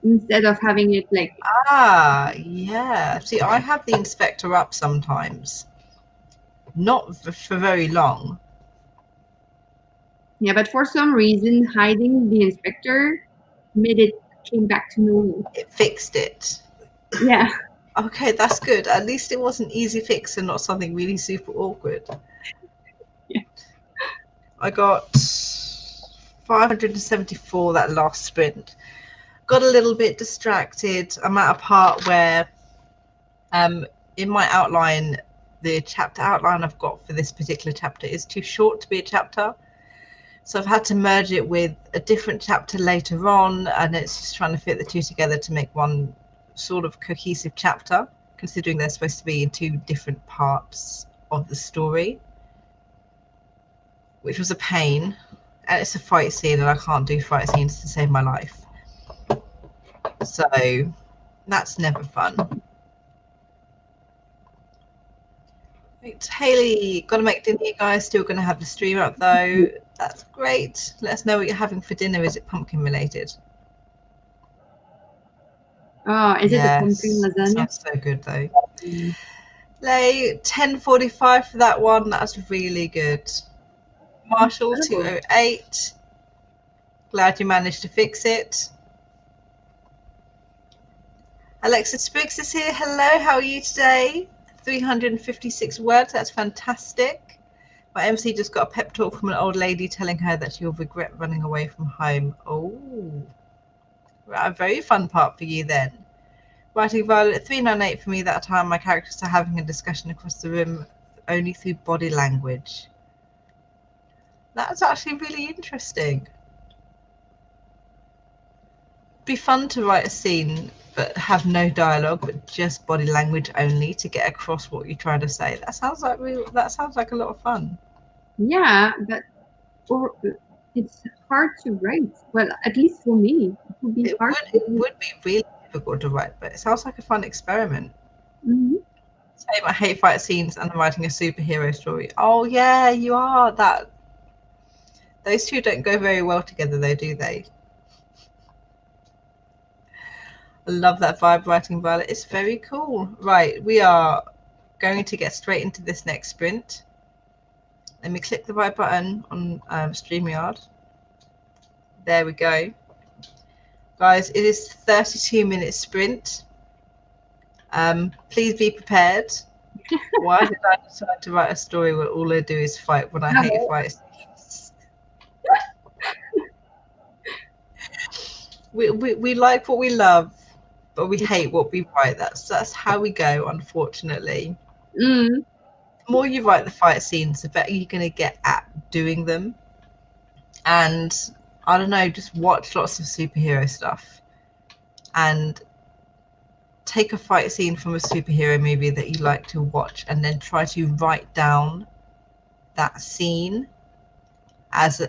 instead of having it like. Ah, yeah. See, I have the inspector up sometimes, not for very long. Yeah, but for some reason, hiding the inspector made it came back to normal. It fixed it. Yeah. Okay, that's good. At least it was an easy fix and not something really super awkward. Yeah. I got 574 that last sprint. Got a little bit distracted. I'm at a part where in my outline, the chapter outline I've got for this particular chapter is too short to be a chapter. So I've had to merge it with a different chapter later on, and it's just trying to fit the two together to make one sort of cohesive chapter, considering they're supposed to be in two different parts of the story, which was a pain. And it's a fight scene, and I can't do fight scenes to save my life. So that's never fun. Right, Haley, got to make dinner, you guys. Still going to have the stream up though. That's great. Let us know what you're having for dinner. Is it pumpkin related? Oh, is it the pumpkin Yes, lasagna? sounds so good though. Late 10:45 for that one. That's really good. Marshall 208. Glad you managed to fix it. Alexa Spriggs is here. Hello, how are you today? 356 words. That's fantastic. My MC just got a pep talk from an old lady telling her that she'll regret running away from home. Oh, right, a very fun part for you then. Writing Violet 398 for me that time. My characters are having a discussion across the room only through body language. That's actually really interesting. It'd be fun to write a scene but have no dialogue, but just body language only to get across what you're trying to say. That sounds like a lot of fun. Yeah, but it's hard to write. Well, at least for me, it would be hard. It would be really difficult to write, but it sounds like a fun experiment. Mm-hmm. Same, I hate fight scenes and I'm writing a superhero story. Oh yeah, you are that. Those two don't go very well together though, do they? I love that vibe, writing Violet. It's very cool. Right, we are going to get straight into this next sprint. Let me click the right button on StreamYard. There we go. Guys, it is 32-minute sprint. Please be prepared. Why did I decide to write a story where all I do is fight when I hate fights? We like what we love, but we hate what we write. That's how we go, unfortunately. Mm. The more you write the fight scenes, the better you're going to get at doing them. and I don't know, just watch lots of superhero stuff and take a fight scene from a superhero movie that you like to watch and then try to write down that scene as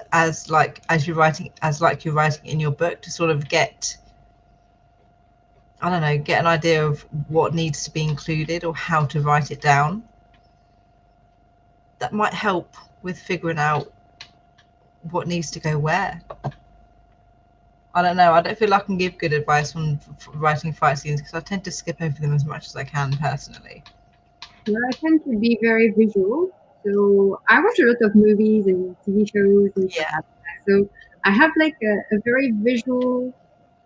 you're writing in your book, to sort of get, I don't know, get an idea of what needs to be included or how to write it down. That might help with figuring out what needs to go where. I don't know. I don't feel like I can give good advice on writing fight scenes because I tend to skip over them as much as I can personally. Well, I tend to be very visual, so I watch a lot of movies and TV shows and stuff Yeah. like that. So I have like a very visual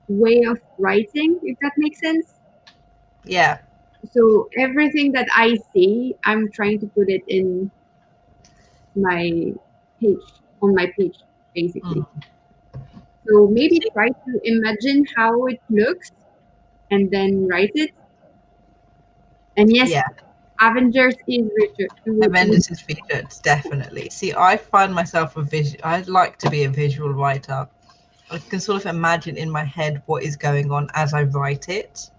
way of writing, if that makes sense. Yeah. So everything that I see, I'm trying to put it in my on my page, basically. Mm. So maybe try to imagine how it looks and then write it. And yes, Yeah. Avengers is Richard. Avengers is featured, definitely. See, I find myself I'd like to be a visual writer. I can sort of imagine in my head what is going on as I write it,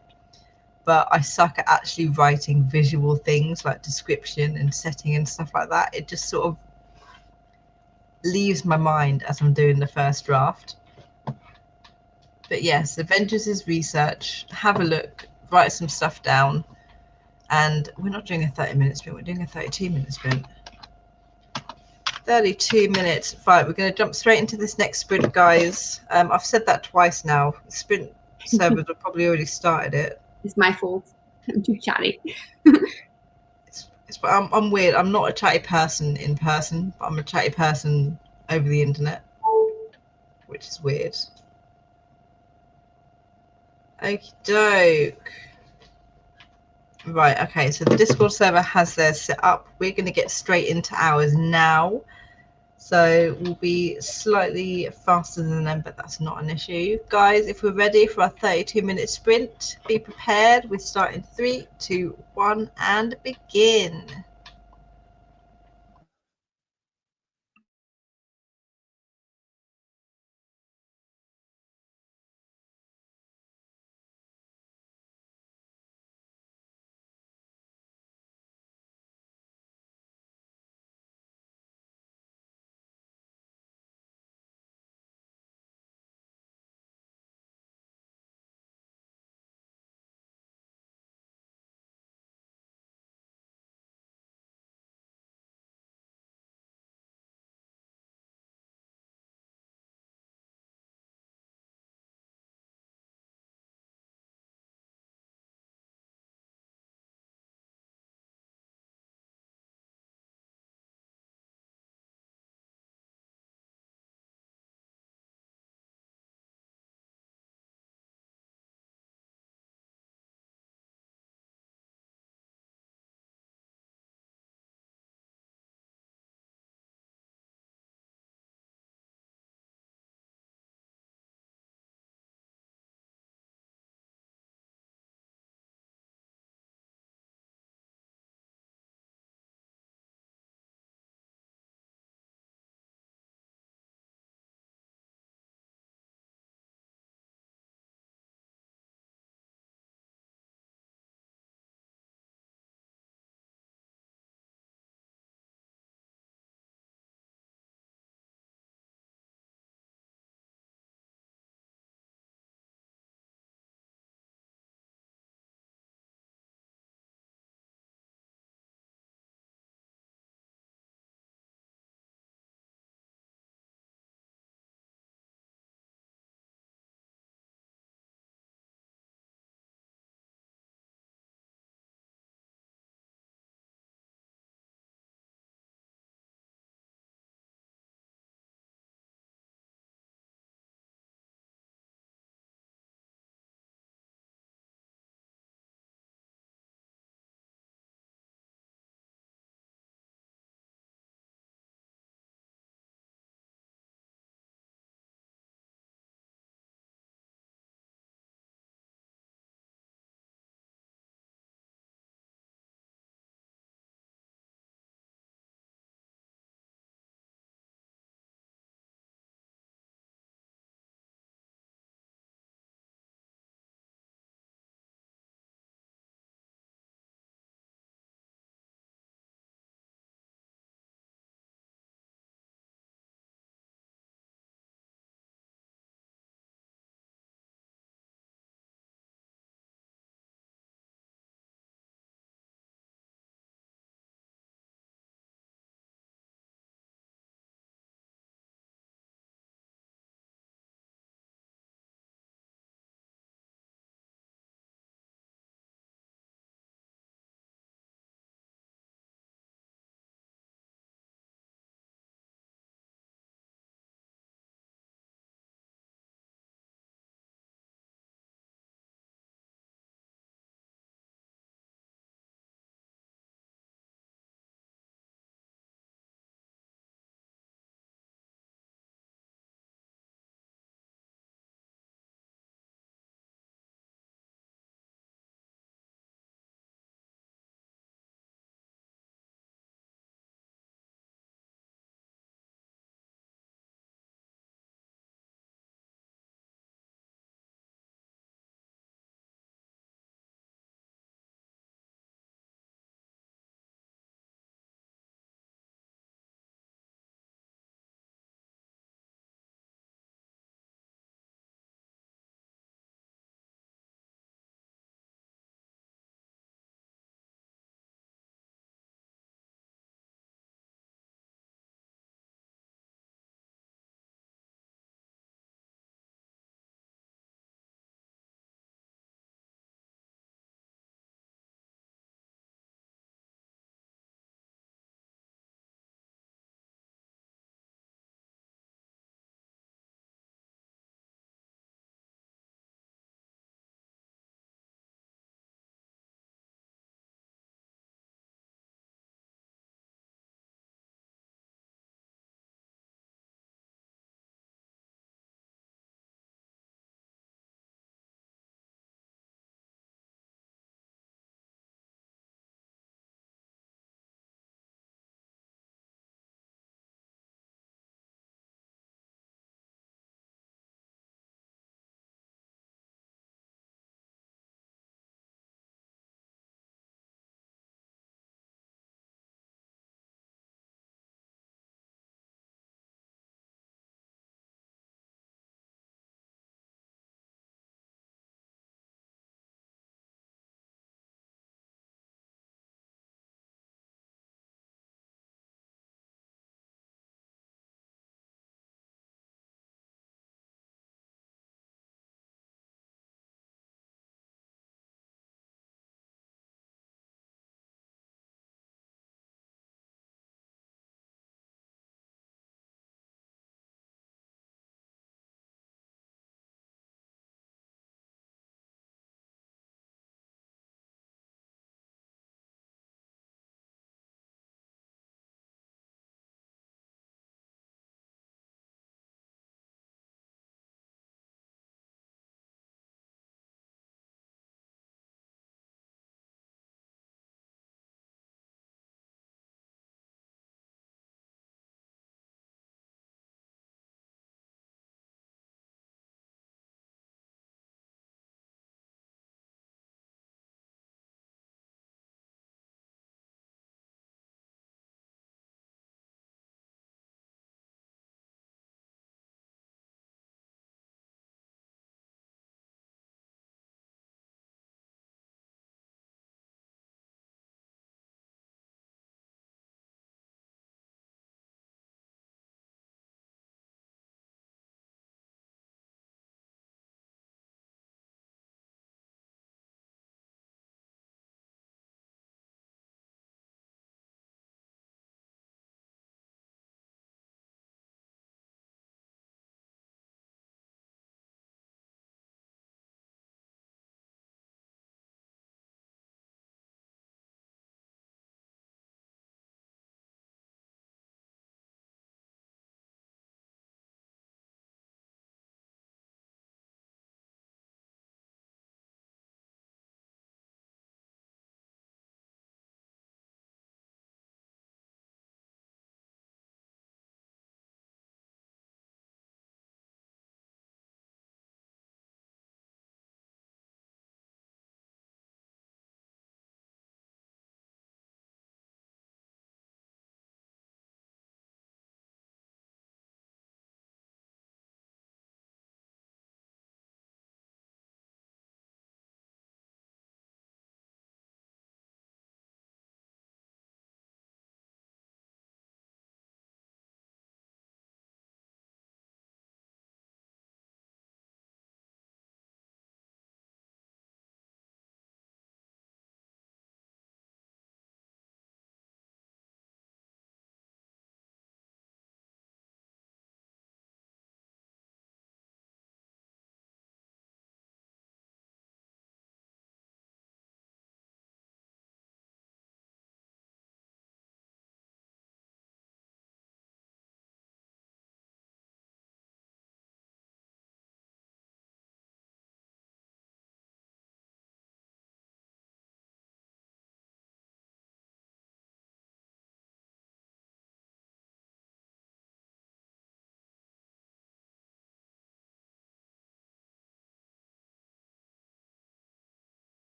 but I suck at actually writing visual things like description and setting and stuff like that. It just sort of leaves my mind as I'm doing the first draft. But yes, Avengers is research. Have a look, write some stuff down, and we're not doing a 30-minute sprint, we're doing a 32-minute sprint. 32 minutes. Right, we're going to jump straight into this next sprint, guys. I've said that twice now. Sprint servers have probably already started it. It's my fault. I'm too chatty. I'm weird. I'm not a chatty person in person, but I'm a chatty person over the internet, which is weird. Okie doke. Right, okay, so the Discord server has theirs set up. We're going to get straight into ours now. So we'll be slightly faster than them, but that's not an issue. Guys, if we're ready for our 32-minute sprint, be prepared. We start in 3, 2, 1, and begin.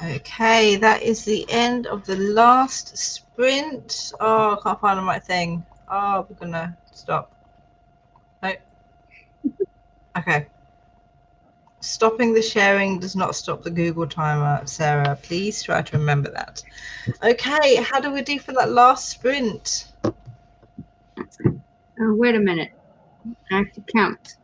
Okay, that is the end of the last sprint. Oh, I can't find the right thing. Oh, we're gonna stop. No. Okay. Stopping the sharing does not stop the Google timer, Sarah. Please try to remember that. Okay, how do we do for that last sprint? Wait a minute. I have to count.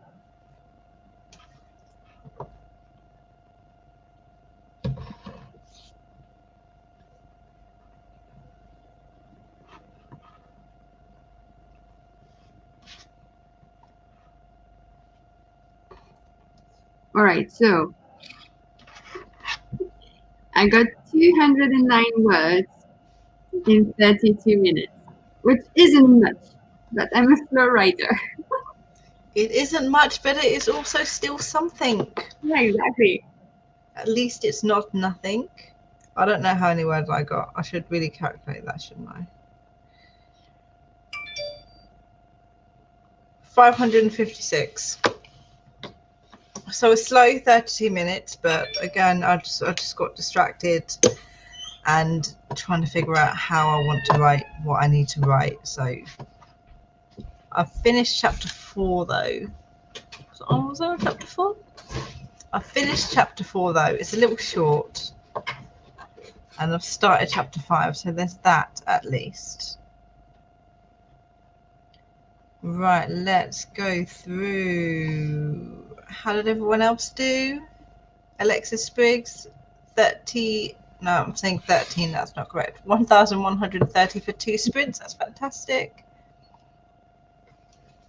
All right, so I got 209 words in 32 minutes, which isn't much, but I'm a slow writer. It isn't much, but it is also still something. Yeah, exactly. At least it's not nothing. I don't know how many words I got. I should really calculate that, shouldn't I? 556. So a slow 32 minutes, but again, I just got distracted and trying to figure out how I want to write what I need to write. So I've finished chapter 4 though. Oh, was I on chapter 4? I finished chapter 4 though. It's a little short. And I've started chapter 5, so there's that at least. Right, let's go through. How did everyone else do? Alexis Spriggs, 30. No, I'm saying 13. That's not correct. 1,130 for 2 sprints. That's fantastic.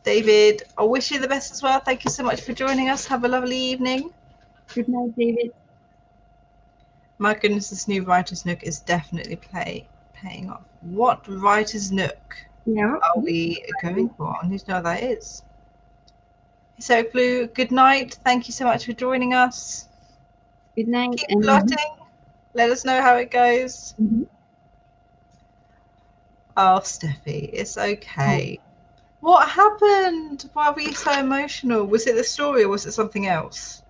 David, I wish you the best as well. Thank you so much for joining us. Have a lovely evening. Good night, David. My goodness, this new Writer's Nook is definitely paying off. What Writer's Nook Yeah. are we going for? I need to know what that is. So, Blue, good night. Thank you so much for joining us. Good night. Keep plotting. Let us know how it goes. Oh, Steffi, it's okay. What happened? Why were you so emotional? Was it the story or was it something else?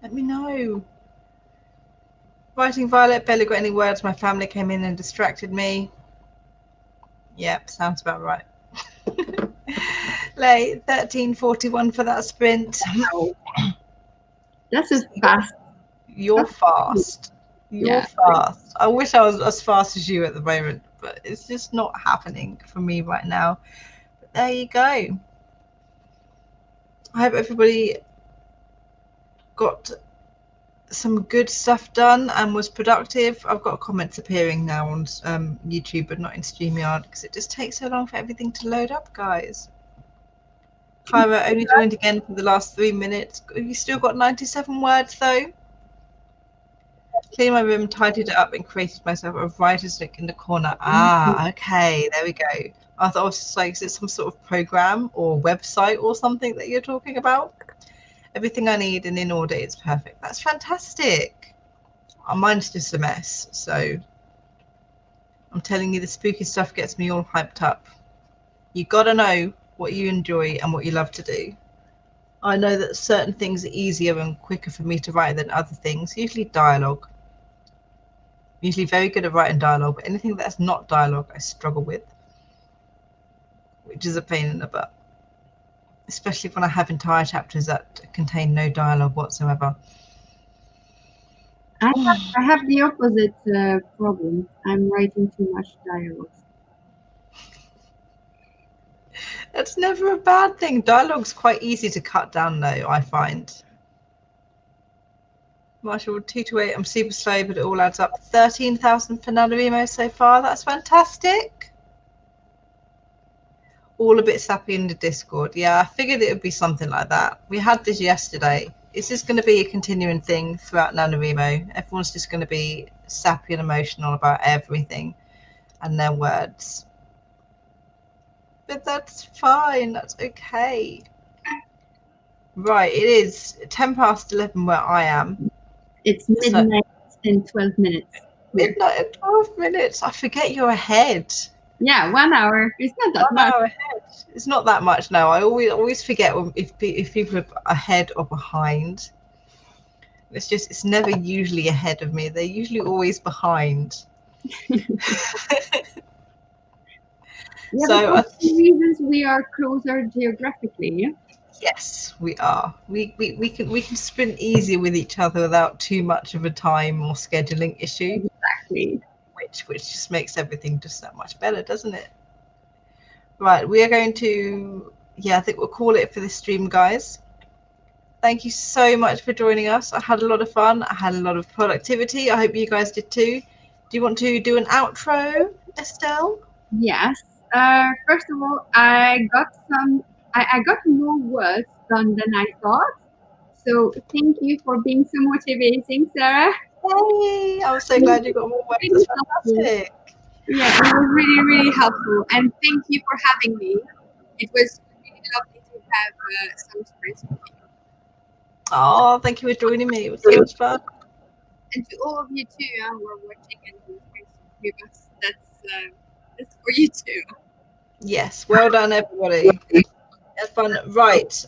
Let me know. Writing Violet, Bella got any words? My family came in and distracted me. Yep, sounds about right. Late 13:41 for that sprint. That's a fast. You're fast. You're fast. I wish I was as fast as you at the moment, but it's just not happening for me right now. But there you go. I hope everybody got some good stuff done and was productive. I've got comments appearing now on YouTube, but not in StreamYard because it just takes so long for everything to load up, guys. Kyra only joined again for the last 3 minutes. You still got 97 words though. Cleaned my room, tidied it up, and created myself a writer's nook in the corner. Ah, okay, there we go. I thought I was just like, is it some sort of program or website or something that you're talking about? Everything I need and in order, it's perfect. That's fantastic. Mine's just a mess, so I'm telling you, the spooky stuff gets me all hyped up. You gotta know what you enjoy and what you love to do. I know that certain things are easier and quicker for me to write than other things, usually dialogue. I'm usually very good at writing dialogue, but anything that's not dialogue I struggle with, which is a pain in the butt, especially when I have entire chapters that contain no dialogue whatsoever. I have the opposite problem. I'm writing too much dialogue. That's never a bad thing. Dialogue's quite easy to cut down though, I find. Marshall, 2 to 8. I'm super slow, but it all adds up. 13,000 for NaNoWriMo so far. That's fantastic. All a bit sappy in the Discord. Yeah, I figured it would be something like that. We had this yesterday. Is this going to be a continuing thing throughout NaNoWriMo? Everyone's just going to be sappy and emotional about everything and their words. But that's fine. That's okay. Right, it is 10 past 11 where I am. It's midnight in 12 minutes. Midnight in 12 minutes. I forget you're ahead. Yeah, 1 hour. It's not that 1 much. hour ahead. It's not that much. No, I always forget if people are ahead or behind. It's never usually ahead of me. They're usually always behind. Yeah, So but for some reasons we are closer geographically. yes, we are. We can sprint easier with each other without too much of a time or scheduling issue, Exactly. which just makes everything just that much better, doesn't it? Right, we are going to, yeah, I think we'll call it for this stream, guys. Thank you so much for joining us. I had a lot of fun. I had a lot of productivity. I hope you guys did too. Do you want to do an outro, Estelle? Yes. First of all, I got more words done than I thought. So thank you for being so motivating, Sarah. Yay! I'm so glad you got more work. Really That's helpful. fantastic. Yeah, it was really, really helpful. And thank you for having me. It was really lovely to have some sprints with you. Oh, thank you for joining me. It was so much fun. And to all of you too who are watching and doing sprints with us, that's for you too. Yes, well done, everybody. Have fun. Right,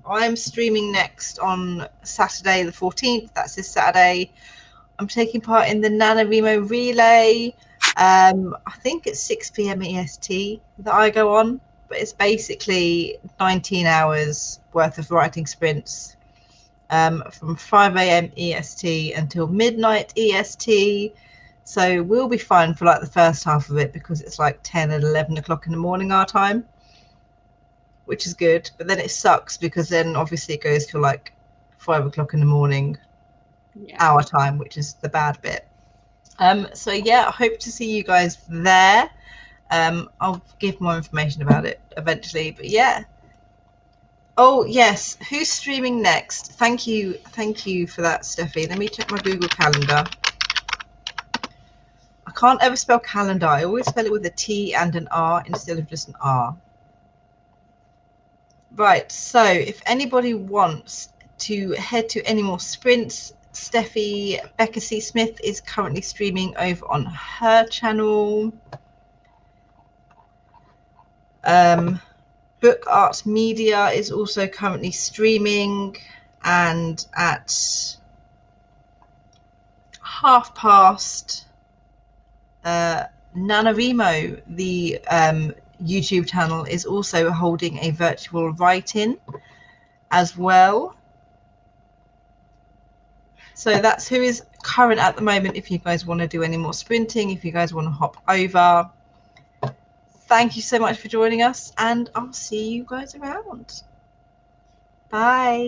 I'm streaming next on Saturday the 14th. That's this Saturday. I'm taking part in the NaNoWriMo relay. I think it's 6 p.m. EST that I go on, but it's basically 19 hours worth of writing sprints from 5 a.m. EST until midnight EST. So we'll be fine for like the first half of it because it's like 10 and 11 o'clock in the morning our time, which is good. But then it sucks because then obviously it goes till like 5 o'clock in the morning our time, which is the bad bit. So yeah, I hope to see you guys there. I'll give more information about it eventually, but yeah. Oh yes, who's streaming next? Thank you for that, Steffi. Let me check my Google Calendar. I can't ever spell calendar. I always spell it with a T and an R instead of just an R. Right, so if anybody wants to head to any more sprints, Steffi Becca C. Smith is currently streaming over on her channel. Book Art Media is also currently streaming, and at past, NaNoWriMo, the YouTube channel, is also holding a virtual write-in as well. So that's who is current at the moment. If you guys want to do any more sprinting, if you guys want to hop over, thank you so much for joining us, and I'll see you guys around. Bye.